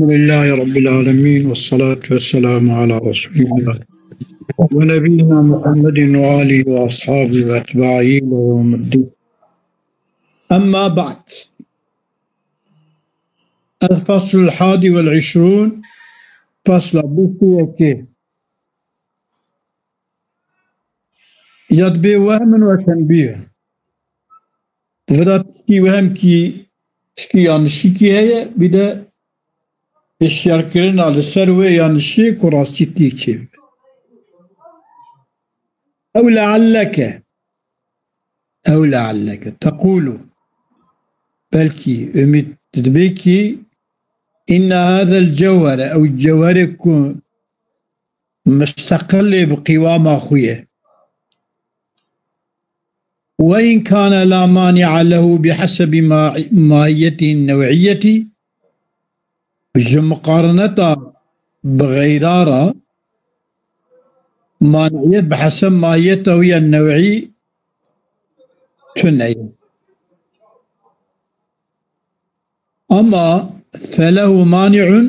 الحمد لله رب العالمين والصلاة والسلام على رسول الله ونبينا محمد وآله وأصحابه وأتباعه إلى يوم الدين. أما بعد، الفصل 21 فصل بوكي يطبي وهم وتنبيه. فداتكي وهم كي yanlışı ki heye bir de işyarkların alı serve yanlışı kurasitliği için. أو لعلك تقول بلكي أمت تدبيكي إن هذا الجوهر أو الجوهر يكون مستقل بقوام أخويه، وإن كان لا مانع له بحسب ماهيته النوعية مقارنتها بغيرها مانعية بحسب ماهيته هي النوعي تنعي. أما فله مانع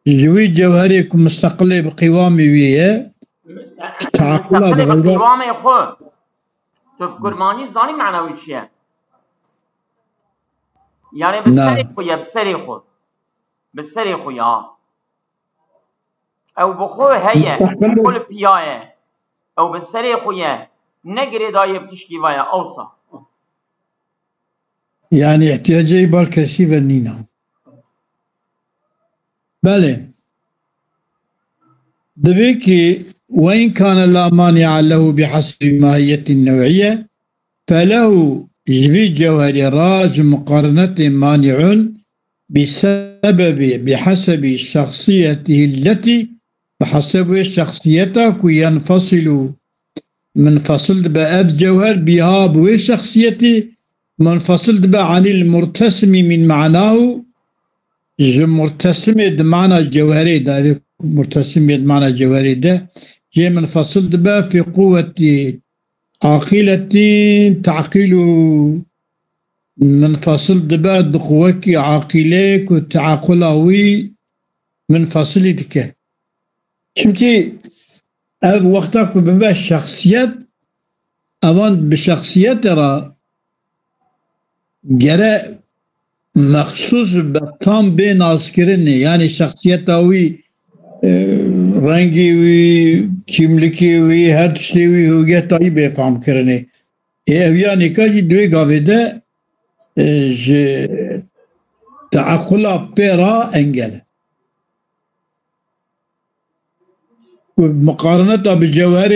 جوي جوهركم مستقل بقوامه وياه مستقل بقوامه خو طب قرباني زاني معنوي چیه؟ يعني بسري خو يا او بخو هيا كل بيايه او بسري خو يا نقري دايه بتشكي ويا اوصى يعني احتياجي بالكشيفة نينا. بله دبيكي وإن كان لا مانع له بحسب ماهية النوعية فله يجري جوهر راج مقارنة مانع بحسب شخصيته التي بحسب شخصيته ينفصل منفصل بأد جوهر بها بوي شخصيته منفصل عن المرتسم من معناه. مرتسم معنى الجوهري ده مرتسم معنى الجوهري ده هي منفصل به في قوة عاقلة تعقيل منفصل به بقوة عاقلة وتعاقلوي منفصل دكه. çünkü ev vakta kubbe şahsiyet avan بشخصيت را gere مخصوص بتام بين عسكرني يعني شخصيت اوي رنگی وی kimlikî wî her tiştê wî hûgetayî bêfam kirinê. Ev yani jî duê gavê de ji teaqula pêra engel e. مقارنة بجوهر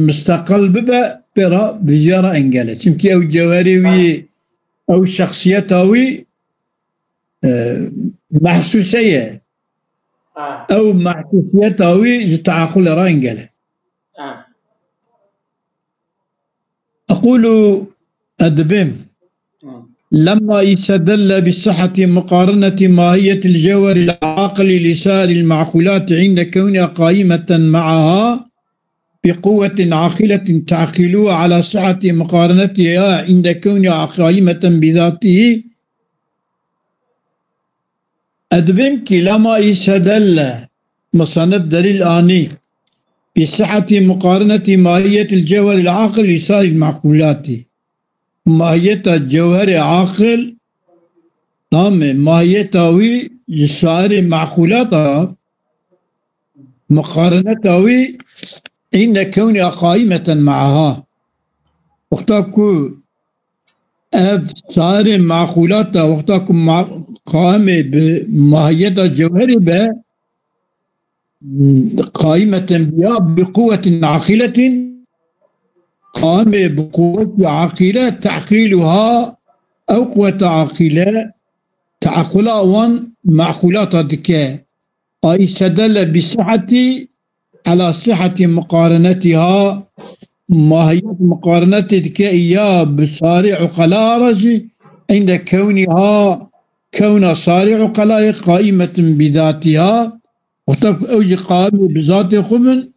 مستقل ببا pêra vijara engel e. Çünkü ev cevherî wî ew şahsiyeta wî محسوسه أو محسوسيته تعاقل رانجل. أقول أدبم لما يستدل بصحة مقارنة ماهية الجوهر العاقل لسائر المعقولات عند كونها قائمة معها بقوة عاقلة تعقلها على صحة مقارنتها عند كونها قائمة بذاته. أدبم كي لما يستدل مصنف دليل آني بصحة مقارنة ماهية الجوهر العاقل لسائر المعقولات. ماهية الجوهر عاقل تام ماهية وي لسائر المعقولات مقارنة وي إن كونها قائمة معها. وقتاكو أف سائر المعقولات وقتاكو قائمة بماهية الجوهر قائمة بها بقوة عاقلة قائمة بقوة عاقلة تعقيلها أو قوة عاقلة تعقلها وان معقولات دكا أي استدل بصحة على صحة مقارنتها ماهية مقارنة دكا إياه بصارع عقلاء رجي عند كونها كون صارع عقلاء قائمة بذاتها وقتك أوجي قائمة بذات خبن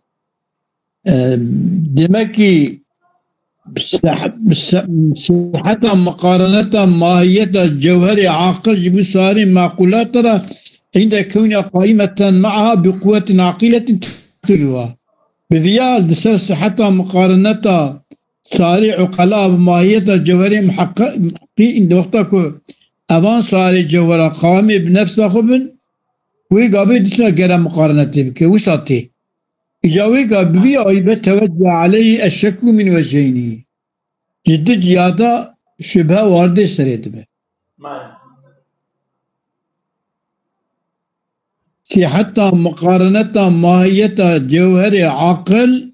دمكي صحة مقارنة ماهية الجوهر عاقل بصارع معقولات عند كونها قائمة معها بقوة عقيلة تعقلها بذيال دسس حتى مقارنتها صاري عقلاء بماهيتها جوهري محقق عند وقتك أفان صاري جوهرة قائمة بنفسها خبن ويقابل دسنا غير مقارنته بك وسطي إجاوي قابل أيبة توجه عليه الشك من وجهين جد جيادة شبه وارد سريد به في حتى مقارنة ماهية جوهر عقل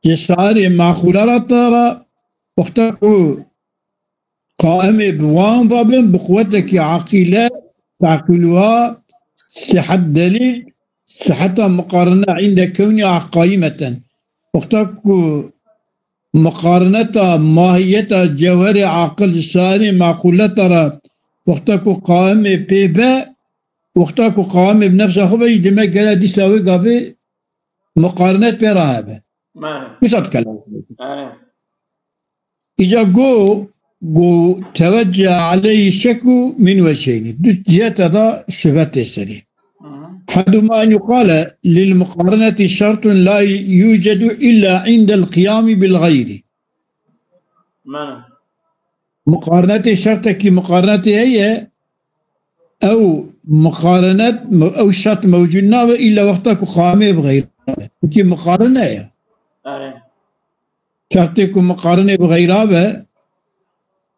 جساري معقولة ترى وقتكو قائمة بوان ضابن بقوتك عقيلة تعقلها صحة دليل صحة مقارنة عند كونها قائمة وقتكو مقارنة ماهية جوهر عقل جساري معقولة ترى وقتكو قائمة بيبا وقتاكو قائم بنفسه خبي دماغ قال دي ساوي قافي مقارنات برهابة مش أتكلم إذا جو توجه عليه الشك من وجهين جهة هذا شبهة السري حدما أن يقال للمقارنة شرط لا يوجد إلا عند القيام بالغير مقارنة شرطك مقارنة هي أو مقارنات أو شرط موجود نابه إلا وقتك قائمة بغير كي مقارنة يا شرطك مقارنة بغيرها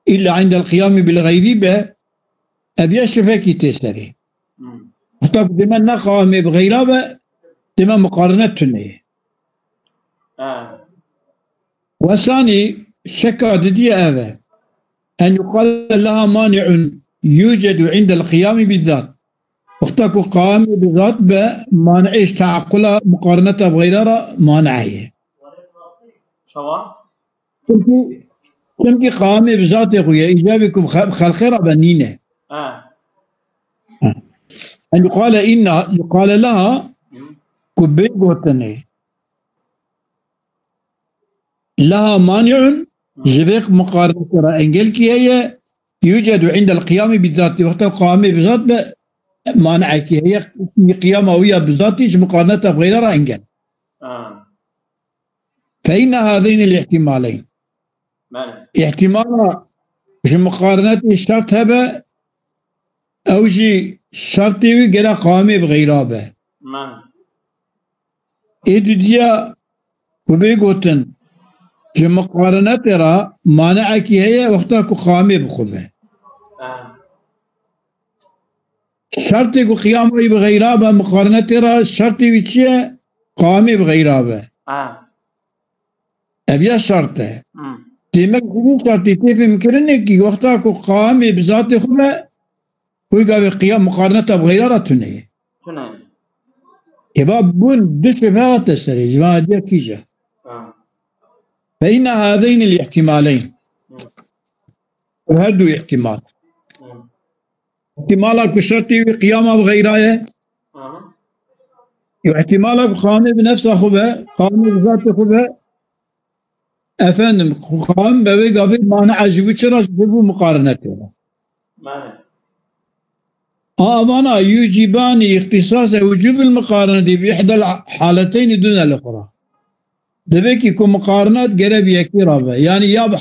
إلا عند القيام بالغير به أبي أشوفك تسري وقتك دمنا قائمة بغيرها دم مقارنة تنيه وثاني شكا دي هذا أن يقال لها مانع يوجد عند القيام بالذات وقتك قائم بالذات بمانع تعقل مقارنتها بغيرها مانعية كم قائم بذات يا خويا إيجابكم خلقها بنينة أن يقال لها كبير لها مانع جذيق مقارنتها انجل كي هي يوجد عند القيام بالذات وقت القيام بالذات مانعك هي قيامها ويا بالذات مقارنتها بغيرها انجل فإن هذين الاحتمالين احتمال مقارنة الشرط هبه أو شيء شرطي وقرا قائمة بغيرها به إيدو ديا وبيقوتن مقارنة ترى مانعك هي وقتها قائمة بخبه شرطي قيامه بغيرها به مقارنة ترى شرطي وشيء قائمة بغيرها به أبيا شرطه ديمك جميع شرطي تفهم كرنك وقتها قائمة بذات خبه ويقال قيام مقارنتها بغيرها تنيه يبقى بون دشبها تسري جماعة دي كيجا فإن هذين الاحتمالين وهدو احتمال احتمالك بشرطي قيامها بغيرها واحتمالك قائمة بنفسها خبها قائمة بذات خبها أفندم قائم بوي قافي معنى عجبت شرس ببو مقارنتها أمانا يجبان اختصاص وجوب المقارنة بإحدى الحالتين دون الأخرى دبك يكون مقارنات قرب يكيرها يعني يا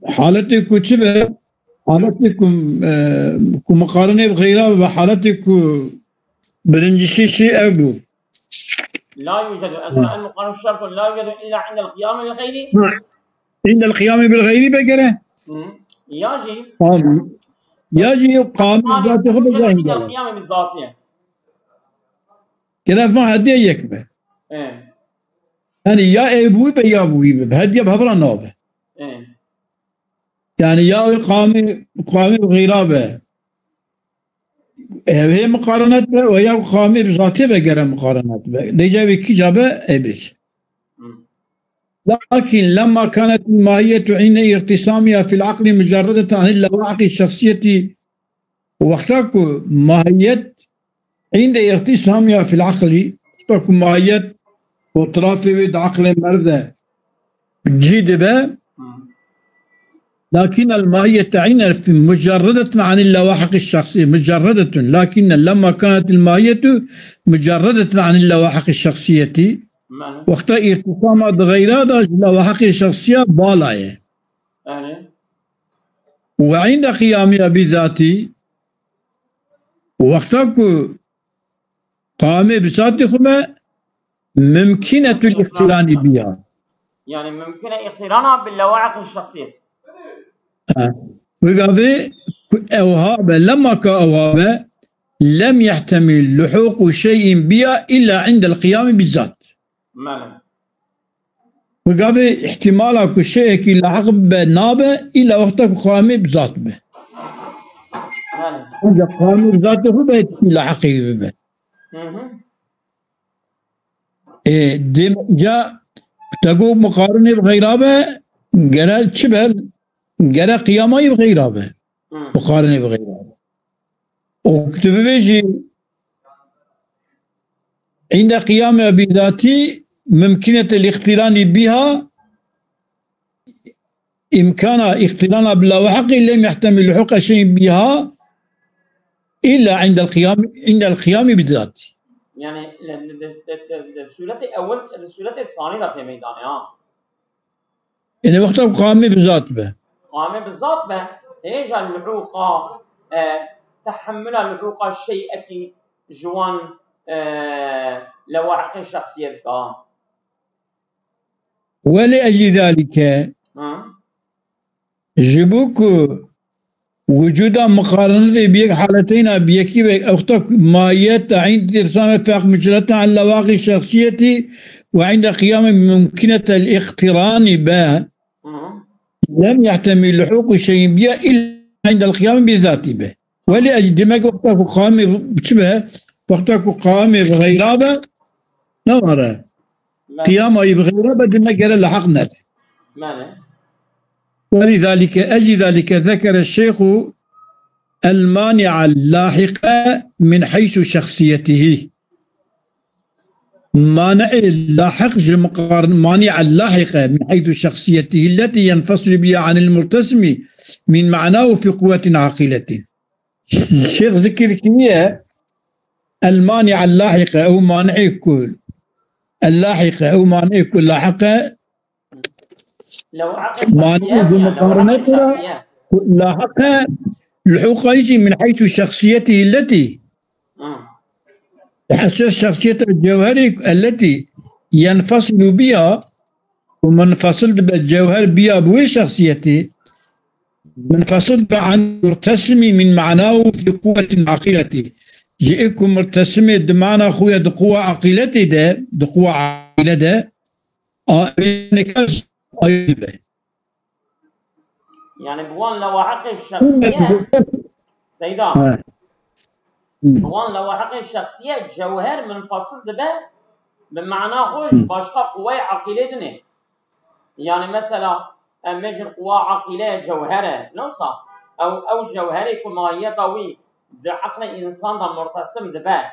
حالتي كتبه حالتي مقارنة بغيرها بحالتي برنجشي شيء أبو لا يوجد أثناء المقارنة الشرط لا يوجد إلا عند القيام بالغير عند القيام بالغير بقرة يجي قام ذاته عند القيام بالذاتية كذا فهدي يكبه يعني يا ابوي بيا ابوي بهدي بهبره نوبه يعني يا قامي بغيرابه هي مقارنات ويا قامي بذاته بقرا مقارنات ديجا كي جابه ابش لكن لما كانت الماهية عند ارتسامها في العقل مجردة عن اللواعق الشخصية وقتك ماهية عند ارتسامها في العقل وقتك ماهية وطرافة عقل مرضى جيد به لكن الماهية عين مجردة عن اللواحق الشخصية، مجردة، لكن لما كانت الماهية مجردة عن اللواحق الشخصية وقت ارتفاع غير هذا اللواحق الشخصية بالاية. وعند قيامها بذاتي وقتك قامة بذاتهما ممكنة الاقتران بها، يعني ممكن اقترانها باللواحق الشخصية. وقابل أوهاب لما كأوهاب لم يحتمل لحوق شيء بها إلا عند القيام بالذات. وقابل احتمالك شيء كي لحق بنابه إلا وقتك قامة بذات به. إذا قامة بذاته بيت لحق به. جاء تقول مقارنة بغيرها قال شبه قال قيامه بغيرها مقارنة بغيرها. وكتب بيجي عند قيامها بذاتي ممكنة الاقتران بها إمكان اقترانها باللواحق لم يحتمل لحوق شيء بها إلا عند القيام بالذات. يعني السورة الأول السورة الثانية ده ميدان يعني وقتها قامة بالذات به. قامة بالذات به إيش اللحوق تحمل اللحوق الشيء أكي جوان لواحق الشخصية ولأجل ذلك جبوك وجود مقارنة بيك حالتين بيكي بيك أختك ماهية عند إرسام فاق مجرة عن لواقع الشخصية وعند قيام ممكنة الاقتران بها لم يحتمل لحوق شيء بها إلا عند القيام بذاته به. ولأجل دماغ وقتك قام بشبه وقتك قام بغيرها نمرة قيامه بغيرها دماغ لحق نفسه. ولذلك أجل ذلك ذكر الشيخ المانع اللاحق من حيث شخصيته. مانع اللاحق مانع اللاحق من حيث شخصيته التي ينفصل بها عن المرتسم من معناه في قوة عاقلة. الشيخ ذكر كمية المانع اللاحق أو مانع كل اللاحق أو مانع كل لاحق مانع بمقارنتها لاحق لحوق من حيث شخصيته التي تحسس شخصية الجوهري التي ينفصل بها ومنفصل بالجوهر بها بوي شخصيته منفصل عن مرتسم من معناه في قوة عقيلته. جئكم مرتسم دمانا خويا دقوة عقيلته ده دقوة عقيلة ده يعني بوان لواحق الشخصية سيدان بوان لواحق الشخصية جوهر منفصل به بمعنى خوش باشقى قوة عقيلة. يعني مثلا مجر قوة عقيلة جوهرة نوصى أو جوهري كماهية قوي ده عقل إنسان ده مرتسم ده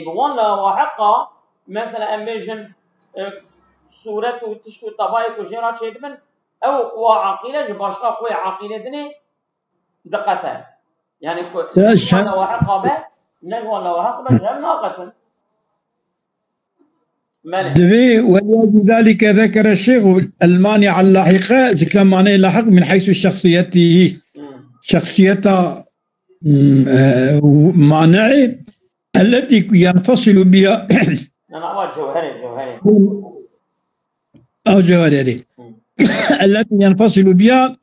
بوان لواحقة مثلا مجر صورة وتشكو طبائق وجيرات شيء من أو قوة عقيلة جباشقة قوة عقيلة دني دقتها. يعني نجوى لواحقة به نجوى لواحقة به جل ناقة دبي. ولذلك ذكر الشيخ المانع اللاحقة ذكر معنى اللاحق من حيث شخصيته شخصيته معنى التي ينفصل بها أنا جوهري أو جوهري التي ينفصل بها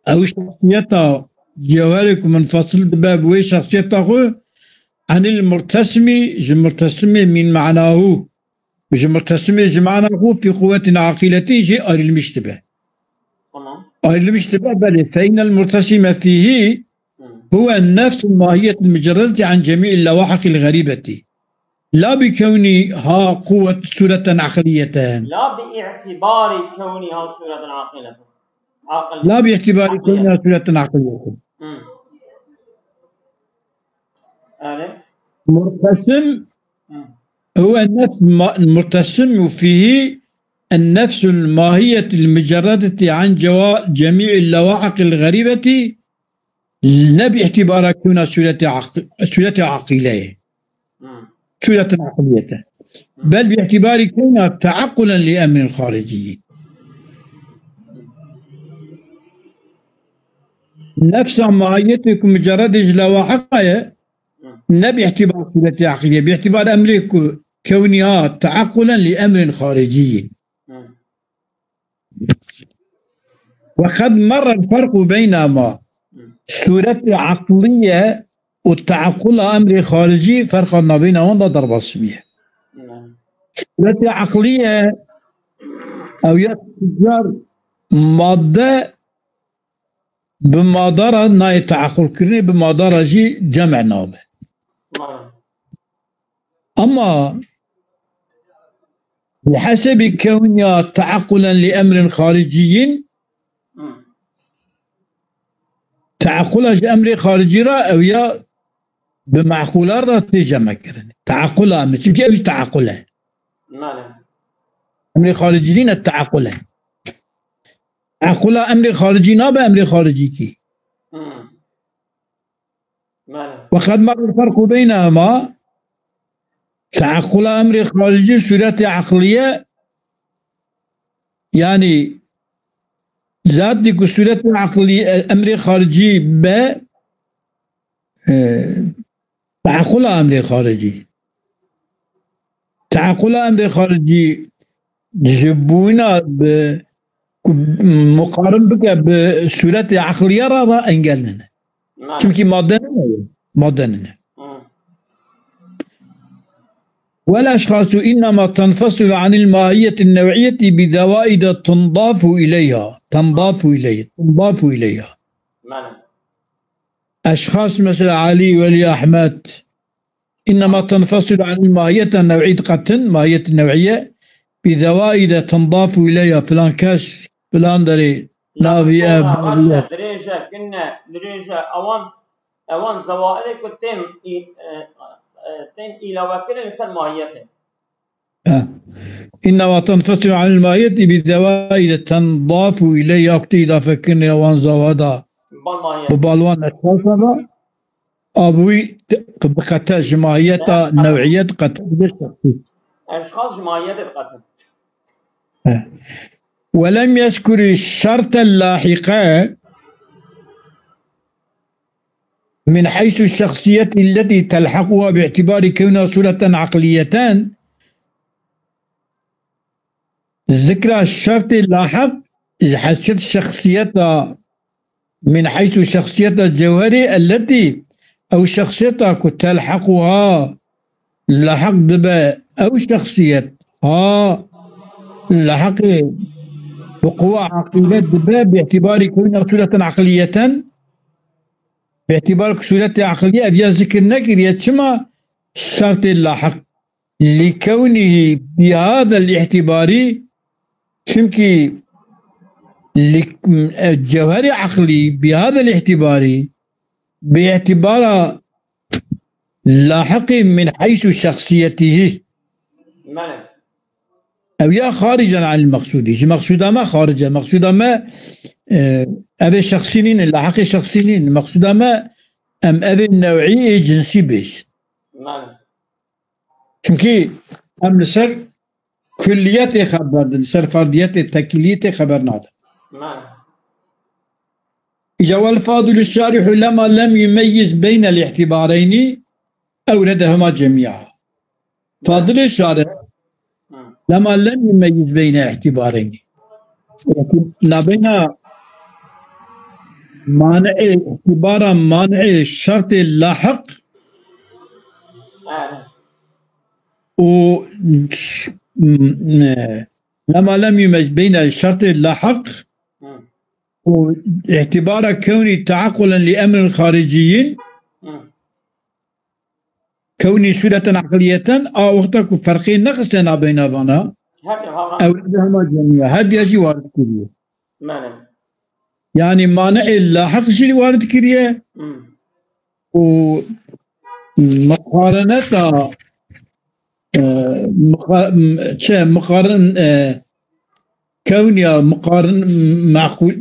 أو شخصيته جوهرك منفصل بها بوي شخصيته عن المرتسم من معناه مرتسم معناه في قوة عاقلته جاء المشتبه المشتبه بل فإن المرتسم فيه هو النفس الماهية المجردة عن جميع اللواحق الغريبة لا بكونها قوة صورة عقلية لا باعتبار كونها صورة عاقلة لا باعتبار كونها صورة عقلية. مرتسم هو النفس المرتسم فيه النفس الماهية المجردة عن جميع اللواحق الغريبة لا باعتبار كونها سورة عقلية سورة عقلية، بل باعتبار كونها تعقلا لأمر خارجي. نفس ماهيتك مجرد لواحقها لا باعتبار سورة عقلية، باعتبار أمر كونها تعقلا لأمر خارجي. وقد مر الفرق بينما سورة عقلية والتعقل أمر خارجي، فرق ما بينهما ضرب الصبيح. سورة عقلية أو يتجار مادة بمادرة ناي تعقل كرني بمادرة جي جمع نابه. أما بحسب كونها تعقلا لأمر خارجي، تعقلها أمر خارجي را أو يا بمعقولات را تجمع كرني تعقلها أمر شو أوش تعقلها أمر خارجي لنا التعقلها تعقلها أمر خارجي نابه أمر خارجي كي. وقد مر الفرق بينهما تعقل أمر خارجي سورة عقلية، يعني ذات دي سورة عقلية أمر خارجي ب تعقل أمر خارجي تعقل أمر خارجي جبونا مقارن بك بسورة عقلية را انقلنا كمكي مادننا والأشخاص إنما تنفصل عن الماهية النوعية بزوائد تنضاف إليها أشخاص مثل علي ولي أحمد إنما تنفصل عن الماهية النوعية قتن ماهية النوعية بزوائد تنضاف إليها فلان كاش فلان دري نافية دريجة كنا دريجة أوان زوائد كتين إلى وكر إنسان ماهيته. إنما تنفصل عن الماهية بزوائد تنضاف إليها وقت إضافة كنا أوان زوادا ببالوان أشخاصها أبوي بقتل جماهية نوعية قتل أشخاص جماهية القتل. ولم يذكر الشرط اللاحقة من حيث الشخصية التي تلحقها باعتبار كونها صورة عقليتان. ذكر الشرط اللاحق إذا حسيت شخصيتها من حيث شخصية الجوهري التي أو شخصيتها تلحقها لحق دبا أو شخصية لحق بقوة عقلية دبا باعتبار كونها صورة عقلية باعتبار صورة عقلية أبيا ذكر نكر يتشمى شرط اللاحق لكونه بهذا الاعتبار شمكي الجوهري عقلي بهذا الاعتبار باعتبار لاحق من حيث شخصيته أو يا خارجا عن المقصود مقصودا ما خارجا مقصودا ما أبي شخصيين اللاحق شخصيين مقصودا ما أم أبي النوعية جنسي بيش شمكي أم لسر كليات خبر لسر فرديات تكليات خبر نادا إجا الفاضل الشارح لما لم يميز بين الاعتبارين أوردهما جميعا. فاضل الشارح لما لم يميز بين اعتبارين لا بين مانع اعتبار مانع الشرط اللاحق و لما لم يميز بين الشرط اللاحق واعتبار كوني تعقلا لأمر خارجي كوني سورة عقلية أو وقتك فرقين نقصنا بينهما أو لهما جميعا هذا يجي وارد كريه يعني مانع اللاحق شيء وارد كريه ومقارنة مقارن كونيا مقارن معقول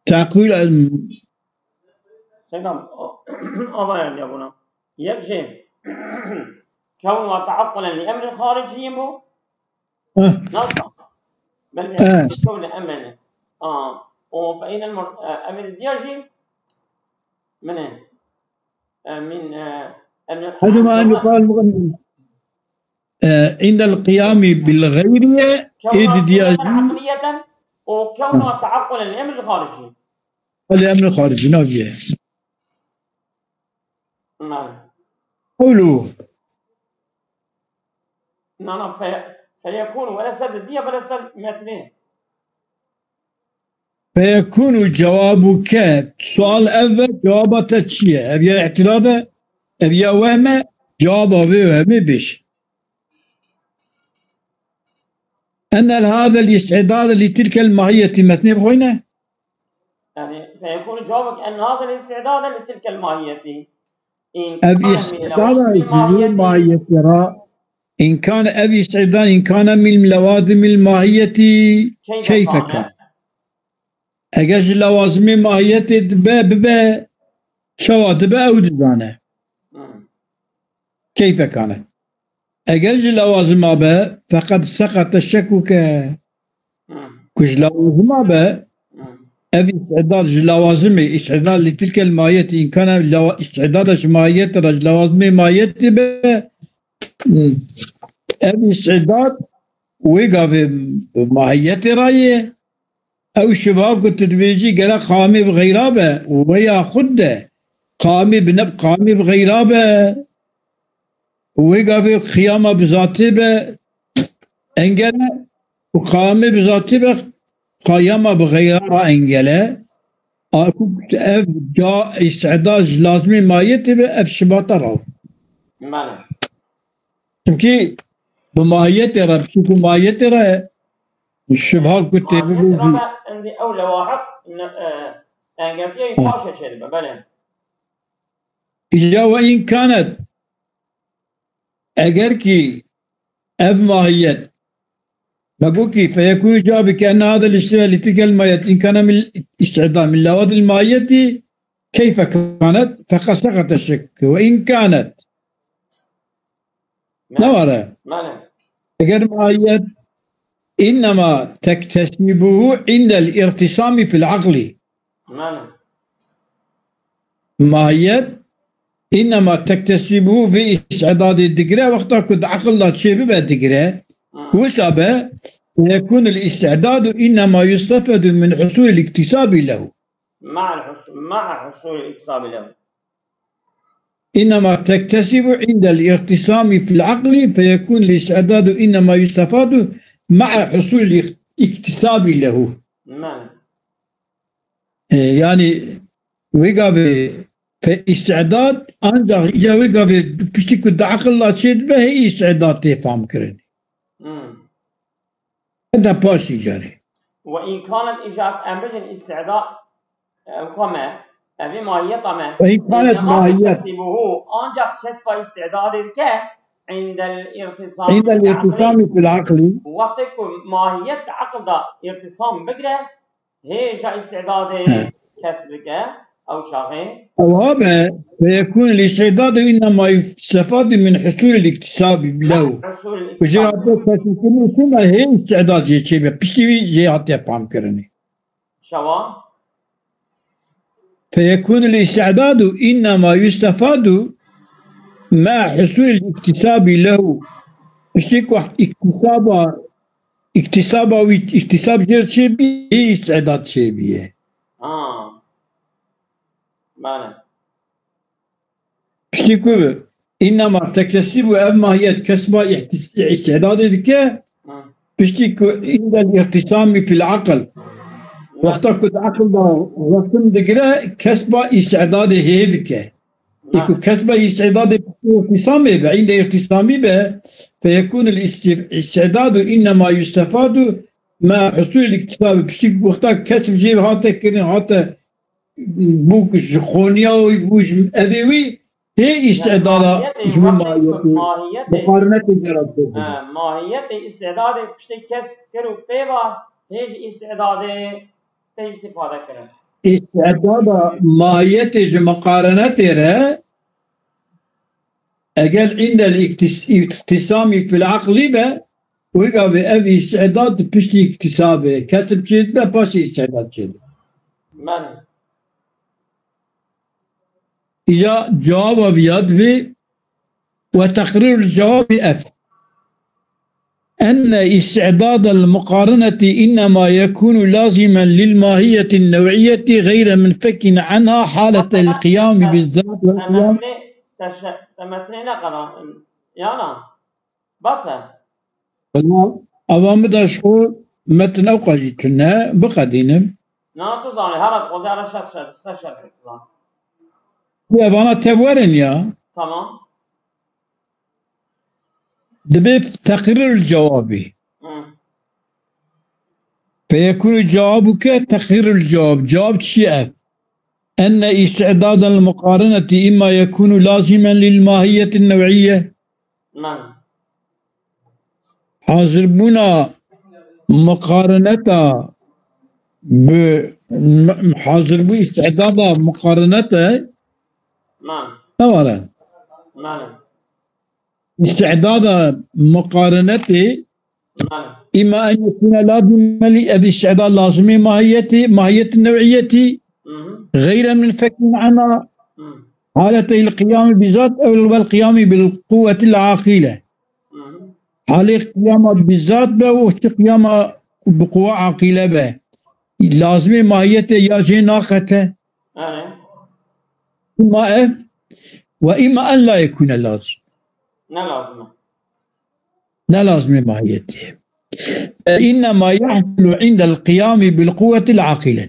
تعقيل سيدنا الله يا ابونا يكشف كونه تعقلا لامر خارجي مو نصا بل كون امر فإن امر الدياجي من هذا ما يقال مغني عند القيام بالغير إدياجي عقلية وكونه تعقلا لامر الخارجي الامر الخارجي نوجه نعم قولوا نعم فيكون وليس ضدية وليس متنين فيكون جوابك سؤال أول جوابته شيء أبي اعتراضه أبي وهمه جوابه وهمه بيش أن هذا الاستعداد لتلك الماهية مثني بخوينه يعني فيكون جوابك أن هذا الاستعداد لتلك الماهية أبي استعداد الماهية إن كان أبي استعداد إن كان من لوازم الماهية كيف كان أجاز لوازم ماهية باب شواطب أو دزانة كيف كان أجاز لوازم باب فقد سقط الشك كش لوازم باب أبي استعداد لوازم استعداد لتلك الماهية إن كان استعداد ماهية لوازم ماهية أبي استعداد وقف ماهية رايه أو شباب التدريجي قال قامي بغيرابه وياخده قامي بغيرابه وقف خيامه بذاته انقله وقامي بذاته قيامه بغيرابه انقله اكو جاء استعداد لازمي ما يتبع اف شباطه راو معنى تمكي بماهيته را بشوفوا ماهيته را الشبهات كنت عندي أولى واحد أن قلتي باشا شربة بلى إذا وإن كانت أجركي أب ماهية بقولكي فيكون جوابك أن هذا الاستعداد لتلك الماهية إن كان من استعداد من لوازم الماهية كيف كانت فقد سقط الشك وإن كانت نورة أجر ماهية إنما تكتسبه عند الارتسام في العقل ماهية إنما تكتسبه في استعداد الدقرة وقتها كنت عقل لا تشيب بالدقرة وسابه يكون الاستعداد إنما يستفاد من حصول الاكتساب له مع حصول الاكتساب له إنما تكتسب عند الارتسام في العقل فيكون الاستعداد إنما يستفاد مع حصول الاكتساب له يعني وقف في استعداد أنجح إذا وقف بشتي كنت عقل الله تشيد به هي استعداد تفهم كرني هذا باشي جاري وإن كانت إجابة أمبجن استعداد كما أبي ماهية طمع وإن كانت ماهية تكتسبه أنجح كسب استعدادك عند الارتسام في العقل وقتك ماهية عقل دا ارتسام بقرة هي جا استعداد كسبك أو شاغي أو هذا فيكون الاستعداد إنما يستفاد من حصول الاكتساب له وجهات تكون ثم هي استعداد يشيبه بشتوي جهات يفهم كرني شوا فيكون الاستعداد إنما يستفاد مع حصول الاكتساب له اشتكوا اكتساب غير شيبي هي استعداد شيبية معنى اشتكوا إنما تكتسب أما هي كسب استعداد ذكاء اشتكوا عند الارتسام في العقل وقتها كنت عقل رسم دقرا كسب استعداد هي ذكاء يكون كسب استعداد ارتسامه عند ارتسامه به فيكون الاستعداد إنما يستفاد مع حصول الاكتساب بشكل وقتها كسب جيب هاته كرين هاته بوك خونيا وبوش أبيوي هي استعداد شو ماهية مقارنة الجرب ماهية استعداد بشتي كس كرو بيبا هيج استعداد تي استفادة كرن استعداد ماهية مقارنة ترى أجل عند الاكتسام في العقل به ويقع بأبي استعداد بشتي اكتسابه كسب شيء ده باشي استعداد شيء من إذا جواب بيد بي وتقرير الجواب أف أن استعداد المقارنة إنما يكون لازما للماهية النوعية غير منفك عنها حالة القيام بالذات والقيام تمتنين قنا يانا بس أوامد شو متن أوقاتنا بقدينم نا تزاني هذا قوزي على شر يا بنا تفورن يا تمام دبي تقرير الجواب فيكون جوابك تقرير الجواب جواب شيء أن استعداد المقارنة إما يكون لازما للماهية النوعية من حاضر بنا مقارنة حاضر بو استعداد مقارنة من نورا من استعداد مقارنة من إما أن يكون لازما الاستعداد لازم ماهية النوعية غير منفك عنها حالة القيام بذات أو القيام بالقوة العاقلة حالة القيام بالذات والقيام بقوة عاقلة به لازم ماهية يا ناقته إما أف وإما أن لا يكون لازم لا لازم ماهيته إنما يحصل عند القيام بالقوة العاقلة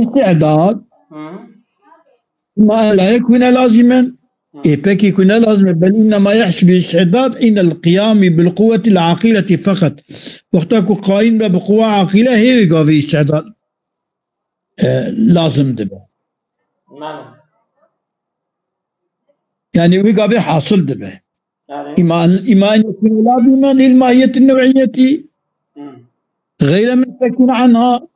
استعداد ما لا يكون لازما إيبك يكون لازما بل إنما يحصل استعداد عند القيام بالقوة العاقلة فقط وقتك قائم بقوة عاقلة هي يقع في استعداد لازم دبه يعني ويقع به حاصل دبه إما أن يكون لازما للماهية النوعية غير منفك عنها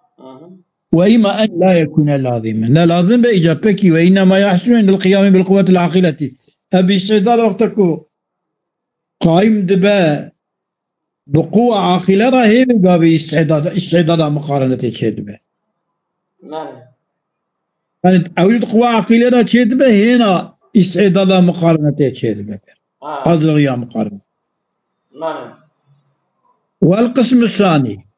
وإما أن لا يكون لازما لا لازم بإجابتك وإنما يحصل عند القيام بالقوة العاقلة أبي استعداد وقتك قائم دبا بقوة عاقلة راهي بقى استعداد مقارنة شدبه كانت أوجد قوة عاقلة را شدبه هنا استعداد مقارنة شدبه هذا غير مقارنة والقسم الثاني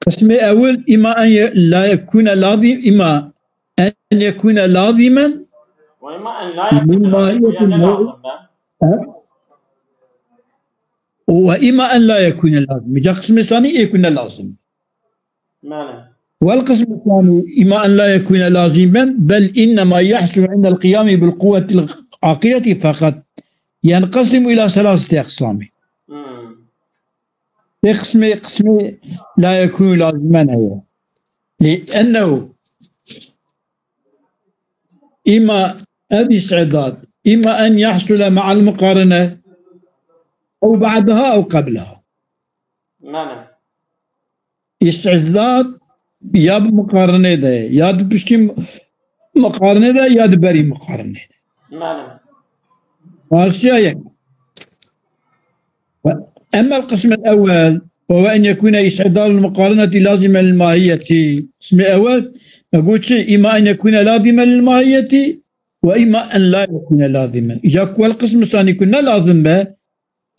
قسم أول إما أن لا يكون لازم إما أن يكون لازما وإما أن لا يكون لازم وإما أن لا يكون لازم القسم الثاني يكون لازم والقسم الثاني إما أن لا يكون لازما بل إنما يحصل عند القيام بالقوة العاقلة فقط ينقسم إلى ثلاثة أقسام قسم لا يكون لازما هي لأنه إما الاستعداد إما أن يحصل مع المقارنة أو بعدها أو قبلها استعداد يا بمقارنة ده يا بشكل مقارنة ده يا بري مقارنة ده أما القسم الأول وهو أن يكون استعداد المقارنة لازما للماهية القسم الأول أقول شيء إما أن يكون لازما للماهية وإما أن لا يكون لازما إذا كان القسم الثاني كنا لازم به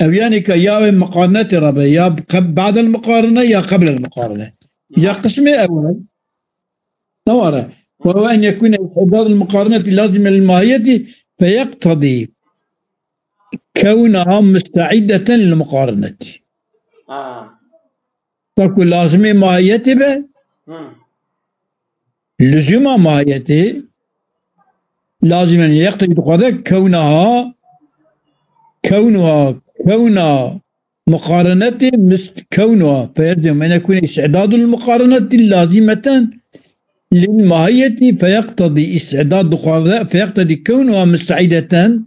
أو يعني يا مقارنة ربا يا بعد المقارنة يا قبل المقارنة يا قسم أول نورة وهو أن يكون استعداد المقارنة لازما للماهية فيقتضي كونها مستعدة للمقارنة تكون لازم ماهيته به لزوم ماهيته لازم أن يقتضي كونها مقارنة كونها فيلزم أن يكون استعداد المقارنة لازمة للماهية فيقتضي استعداد دخولها، فيقتضي كونها مستعدة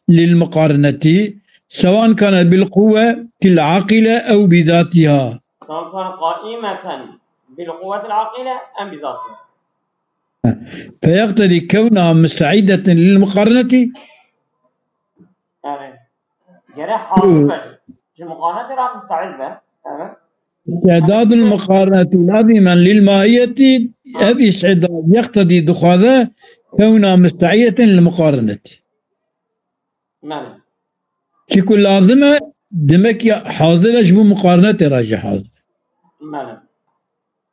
للمقارنة سواء كانت بالقوة العاقلة أو بذاتها. سواء كان قائمة بالقوة العاقلة أم بذاتها. فيقتضي كونها مستعدة للمقارنة يعني جرى حاضر بش المقارنة راح مستعد به. استعداد المقارنة لازما للماهية. هذه استعداد يقتضي دخولها كونها مستعدة للمقارنة. ماله تكون لازمة دمك حاضرة جبو مقارنة راجع حاضر. ماله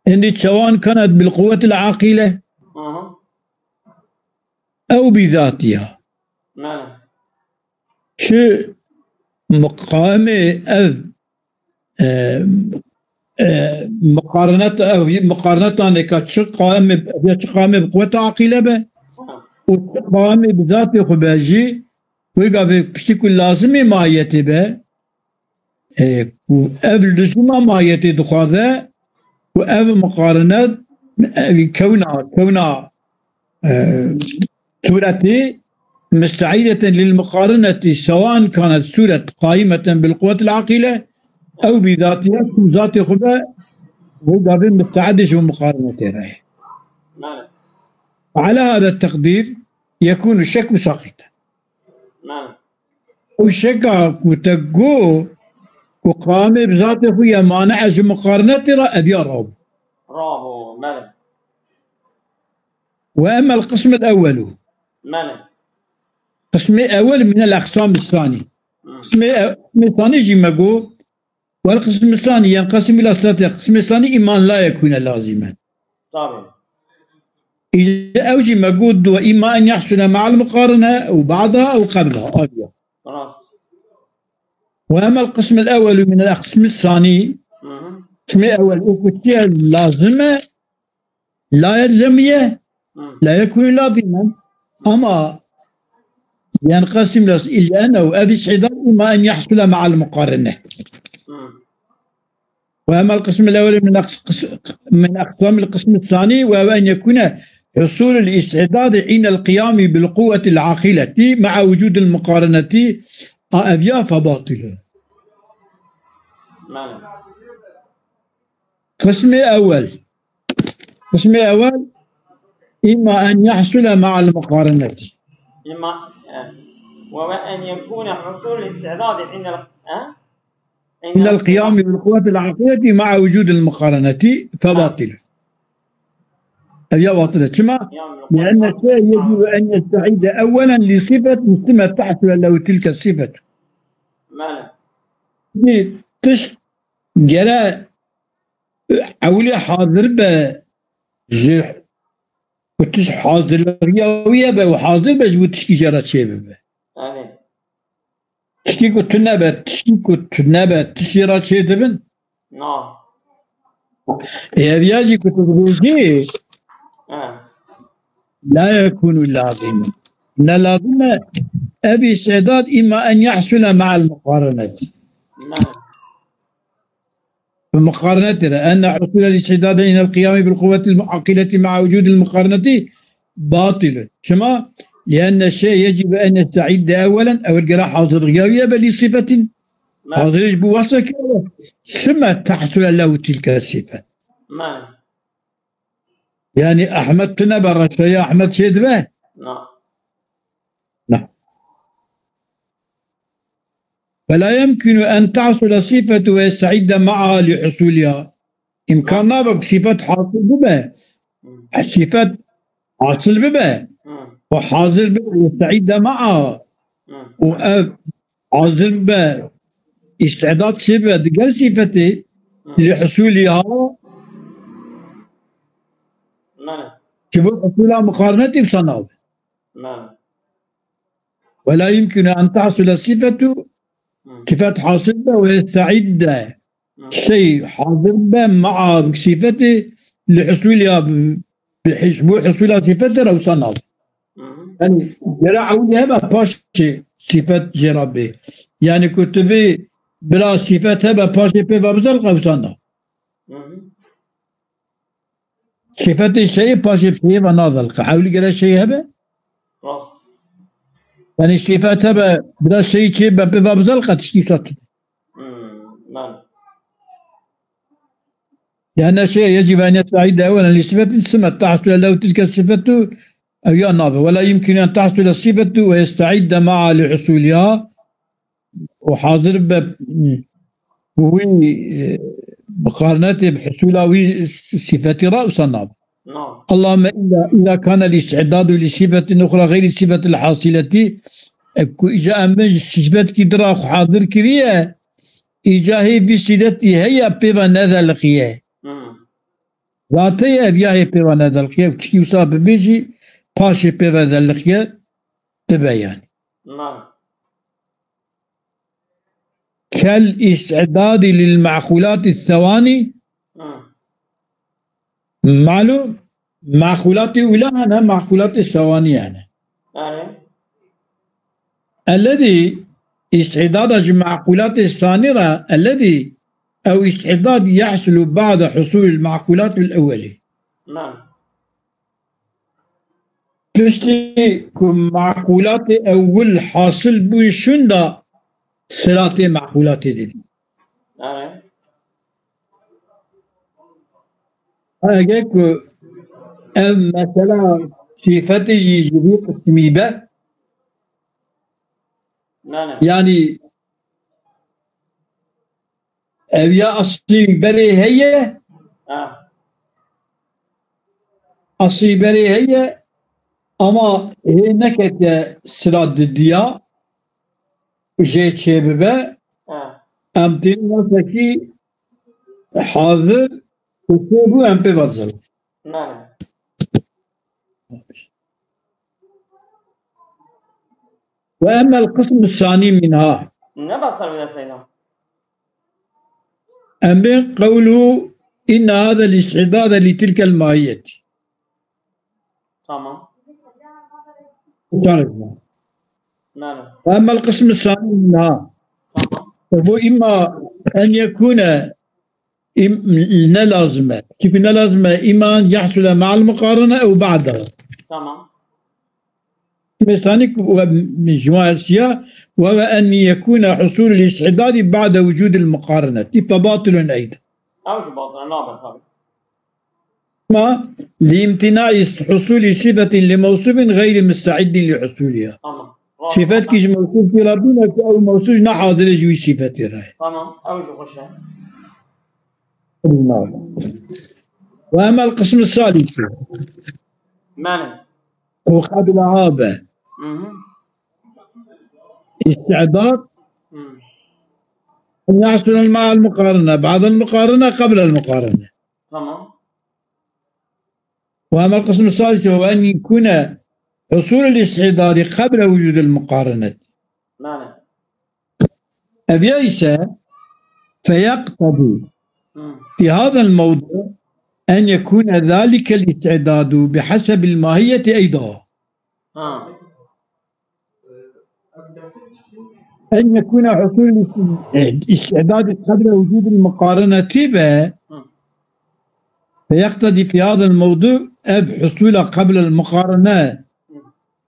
إن سواء كانت بالقوة العاقلة أو بذاتها. ماله شو مقامة مقارنة كاتش قائمة بقوة عاقلة به وقائمة بذات خباجي ويقف بشكل لازم ماهيته به وأف لزوم ماهيته دخاذة وأف مقارنة كونها سورة مستعدة للمقارنة سواء كانت سورة قائمة بالقوة العاقلة أو بذاتها ذات خبا ويقف مستعدش ومقارنته. على هذا التقدير يكون الشك ساقطا. والشك كتقو وقام بذاته هي مانع مقارنته أذي رابو. ماله. وأما القسم الأول ماله. القسم الأول من الأقسام الثاني. القسم الثاني جمعه والقسم الثاني ينقسم إلى ثلاثة. القسم الثاني إيمان لا يكون لازما. طبعا. إذا أوجي مجود وإما أن يحصل مع المقارنة أو بعدها أو قبلها. خلاص. وأما القسم الأول من القسم الثاني القسم الأول أكتيا لازمة لا يلزمية لا يكون لازما أما ينقسم إلى أنه أذي استعداد إما أن يحصل مع المقارنة. وأما القسم الأول من أقسام القسم الثاني وهو أن يكون حصول الاستعداد عند القيام بالقوة العاقلة مع وجود المقارنة أذية فباطلة. قسم أول إما أن يحصل مع المقارنة وهو أن يكون حصول الاستعداد عند القيام بالقوة العاقلة مع وجود المقارنة فباطلة. هي باطلة. كما لأن الشيء يجب أن يستعيد أولا لصفة ثم تحصل له تلك الصفة. ماله. تش جرى أولي حاضر بجح وتش حاضر رياوية وحاضر بجو تشكي جرى شيء به. تشكي كنت نبات تشيرات شيء تبن. نعم. هذه كنت تقولي لا يكون لازما. إن لازم أبي استعداد إما أن يحصل مع المقارنة. المقارنة أن حصول الاستعداد عند القيام بالقوة العاقلة مع وجود المقارنة باطل. كما لأن الشيء يجب أن يستعد أولا أو القراءة حاضر غيابية بل صفة حاضر يجب وصفك ثم تحصل له تلك الصفة. يعني أحمد تنبر يا أحمد شهد به؟ نعم. فلا يمكن أن تحصل صفة ويستعد معها لحصولها. إمكان نابك صفة حاصل بها صفة حاصل بها وحاضر بها يستعد معها وحاضر بها استعداد صفة تقل صفته لحصولها كبر حصولها مقارنة بصنعه. ولا يمكن أن تحصل صفة حاصل بها ويستعد شيء حاضر به مع صفته لحصولها بحصولها صفته أو صنعه. يعني جرى عودها باش صفة جرى به يعني كتبي بلا صفة باش ببزل أو صنعه. صفة الشيء باشي بشيء بناظر حاولي قال الشيء هبه راست يعني صفات هبه بلا شيء شيء ببضا بزلقة تشتي صوت نعم لأن شيء يجب أن يستعد أولا لصفة السمة تحصل له تلك الصفة أو ينابه ولا يمكن أن تحصل الصفة ويستعد معها لحصولها وحاضر هو مقارنته بحصولها صفة رأس الناب نعم اللهم إذا كان الاستعداد لصفة أخرى غير الصفة الحاصلة إجا من صفة كدرا حاضر كريه إجا هي في سيدتي هي بيبا نذا لقيه ذاتي أذياه بيبا نذا لقيه وكي يصاب بيجي باشي بيبا نذا لقيه تبين نعم كالاستعداد للمعقولات الثواني معلوم معقولات أولى أنا معقولات الثواني أنا يعني الذي استعداد المعقولات الثانية الذي أو استعداد يحصل بعد حصول المعقولات الأولية نعم تشتي معقولات أول حاصل بوشندا صلاة معقولات دي يعني أجاك مثلا صفة يجري قسمي به نعم يعني أبيا أصلي بري هي أصلي بري هي أما هي نكت سراد الديا جيت شبابه أمتين نفسكي حاضر وكيبو أم بفضل نعم وأما القسم الثاني منها نبصر من سيدنا أما قوله إن هذا الاستعداد لتلك الماهية تمام نعم وأما القسم الثاني منها فهو إما أن يكون لازمة كيف لازمة إما أن يحصل مع المقارنة أو بعدها تمام الثاني من جماع السياق وهو أن يكون حصول الاستعداد بعد وجود المقارنة فباطل أيضا أوش باطل نعم طبعا ما لامتناع حصول صفة لموصوف غير مستعد لحصولها تمام صفات كيش موصوف في ربنا أو موصوف نحاضر جوي صفة راي تمام أوش خشة وأما القسم الثالث معنى وقبل هذا استعداد أن يحصل مع المقارنة بعد المقارنة قبل المقارنة تمام وأما القسم الثالث هو أن يكون حصول الاستعداد قبل وجود المقارنة معنى أبيس فيقتضي في هذا الموضوع أن يكون ذلك الاستعداد بحسب الماهية أيضا أن يكون حصول الاستعداد قبل وجود المقارنة به فيقتضي في هذا الموضوع الحصول قبل المقارنة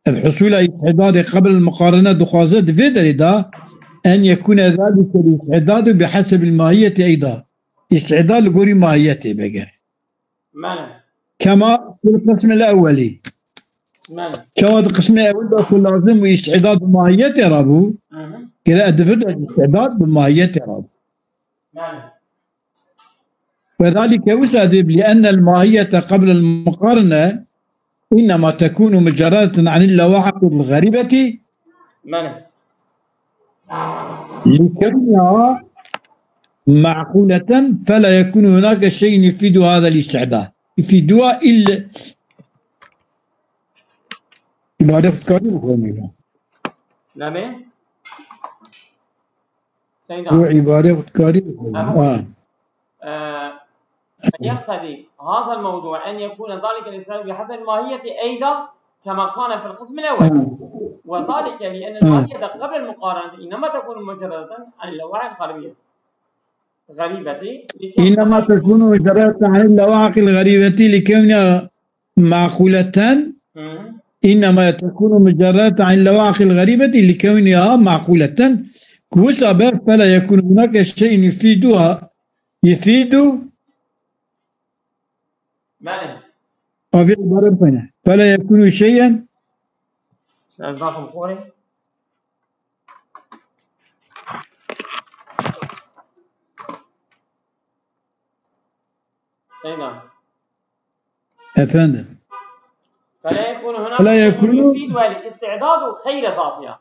الحصول استعداد قبل المقارنة دخازات فيدردا أن يكون ذلك الاستعداد بحسب الماهية أيضا استعداد لقوري ماهيته بقى كما في القسم الأولي كما القسم الأول كل لازم استعداد بماهيته رابو كذا أدفت الاستعداد بماهيته رابو وذلك يسأدب لأن الماهية قبل المقارنة إنما تكون مجردة عن اللواحق الغريبة لكونها معقولة فلا يكون هناك شيء يفيد هذا الاستعداد يفيدها إلا عبارة أفكاري وخوانيها نعم سيدنا هو عبارة أفكاري وخوانيها يقتضي هذا الموضوع أن يكون ذلك الاستعداد بحسب الماهية أيضا كما كان في القسم الأول وذلك لأن الماهية قبل المقارنة إنما تكون مجردة عن اللوائح الخارجية غريبة إنما تكون مجرد عن اللواحق الغريبة لكونها معقولة. إنما تكون مجرد عن اللواحق الغريبة لكونها معقولة كوسبب فلا يكون هناك شيء يفيد ماله فلا يكون شيئا سألتكم خوري سيدنا أفندم فلا يكون هناك شيء يفيدها الاستعداد خير ذاتها.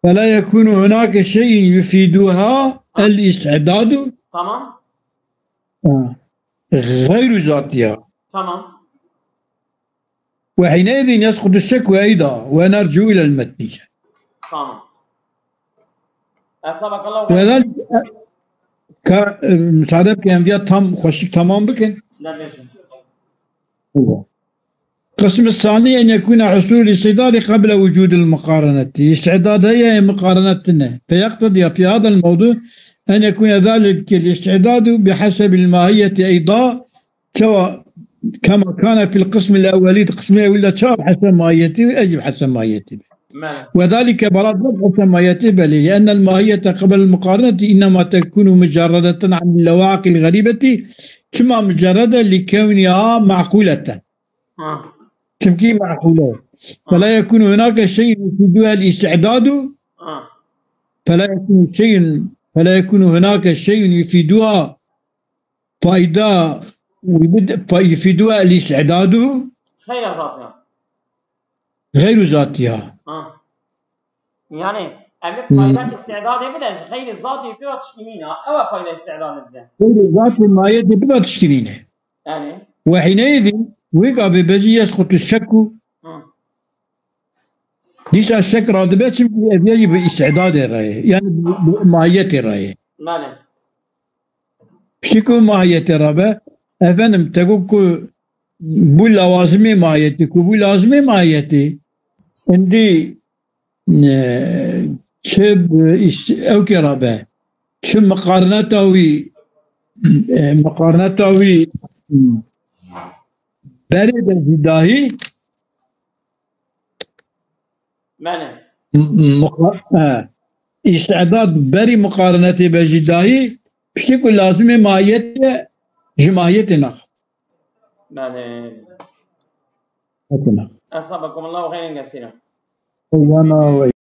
فلا يكون هناك شيء يفيدها الاستعداد تمام غير ذاتها. تمام. وحينئذ يسقط الشك أيضا ونرجو إلى المتن. تمام. أسابق الله خير. وذلك مساعدة كأنبياء تمام بكن. لا بيشن. القسم الثاني أن يكون حصول الاستعداد قبل وجود المقارنة. استعداد هي مقارنتنا، فيقتضي في هذا الموضوع أن يكون ذلك الاستعداد بحسب الماهية أيضا سواء كما كان في القسم الأولي. القسم الأولي سواء حسب ماهيته أجب حسب ماهيته، وذلك برد حسب ماهيته لأن الماهية قبل المقارنة إنما تكون مجردة عن اللواحق الغريبة كما مجردة لكونها معقولة. تمكين معقولة فلا يكون هناك شيء يفيدها الاستعداد. فلا يكون هناك شيء يفيدها فائدة يفيدها الاستعداد غير ذاتها. يعني أمي فائدة استعداد بدأ غير الذات يبقى تشكيلينها أو فائدة استعداد ده غير ذات ما يبقى تشكيلينها. يعني وحينئذ ويقع في بجي يسقط الشك. ليس الشك رادبات يجب استعداد الرأي يعني ماهية الرأي. ماله شكو ماهية الرأي أفنم تقول بو لوازمي ماهيتك وبو لازمي ماهيتي عندي شب أو كرابة شب مقارنتاوي بريد الهداهي ماله استعداد بري مقارنتي بجداهي بشكل لازم ماهية جماهيتنا. ماله أصابكم الله خيرا كثيرا.